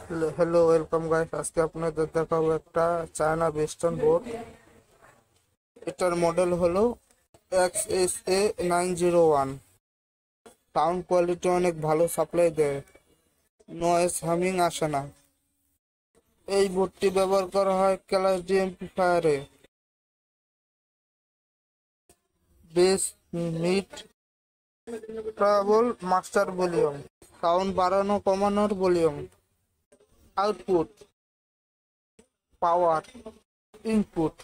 Hello, welcome guys. আজকে আপনাদের দেখাবো একটা চায়না ওয়েস্টার্ন বোর্ড। এটার মডেল হলো XSA901। সাউন্ড কোয়ালিটি অনেক ভালো, সাপ্লাই দেয়, নয়েজ হামিং আসে না। এই বোর্ডটি ব্যবহার করা হয় ক্লাস ডি এমপ্লিফায়ারে, bass, mid, treble, master volume, sound বাড়ানো কমানোর volume, output, power, input.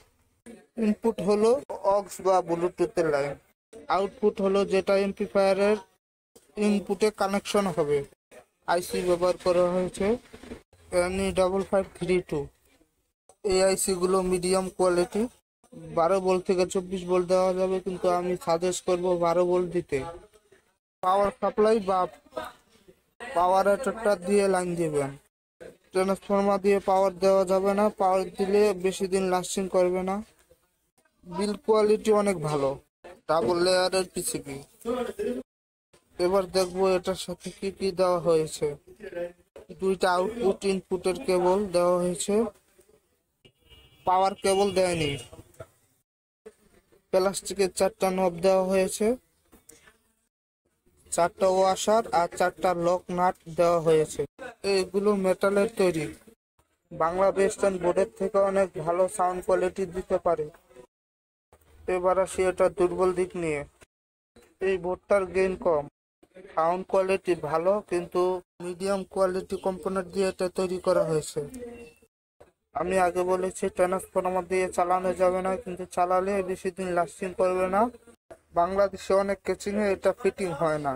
Input হলো অক্স বা ব্লুটুথের লাইন, আউটপুট হলো যেটা এমপ্লিফায়ারের ইনপুটে কানেকশন হবে। আইসি ব্যবহার করা হয়েছে NE5532। এই আইসি গুলো মিডিয়াম কোয়ালিটি, 12 ভোল্ট থেকে 24 ভোল্ট দেওয়া যাবে, কিন্তু আমি সাজেস্ট করব 12 ভোল্ট দিতে। পাওয়ার সাপ্লাই বা পাওয়ার অ্যাডাপ্টার দিয়ে লাইন দিবেন। ট্রান্সফরমার দিয়ে পাওয়ার দেওয়া যাবে না, পাওয়ার দিলে বেশি দিন লাস্টিং করবে না। বিল কোয়ালিটি অনেক ভালো, ডাবল লেয়ারের পিসিবি। এবার দেখবো এটার সাথে কি কি দেওয়া হয়েছে। দুইটা আউটপুট ইনপুটের কেবল দেওয়া হয়েছে, পাওয়ার কেবল দেয়নি। প্লাস্টিকের 4টা নব দেওয়া হয়েছে, 4টা ওয়াশার আর 4টা লক নাট দেওয়া হয়েছে। এগুলো মেটালের তৈরি, বাংলা ওয়েস্টার্ন বোর্ডের থেকে অনেক ভালো সাউন্ড কোয়ালিটি দিতে পারে। এবার আসি এটার দুর্বল দিক নিয়ে। এই বোর্ডটার গেইন কম, সাউন্ড কোয়ালিটি ভালো, কিন্তু মিডিয়াম কোয়ালিটি কম্পোনেন্ট দিয়ে এটা তৈরি করা হয়েছে। আমি আগে বলেছি ট্রান্সফরমার দিয়ে চালানো যাবে না, কিন্তু চালালে বেশি দিন লাস্টিং করবে না। বাংলাদেশে অনেক কেচিংয়ে এটা ফিটিং হয় না।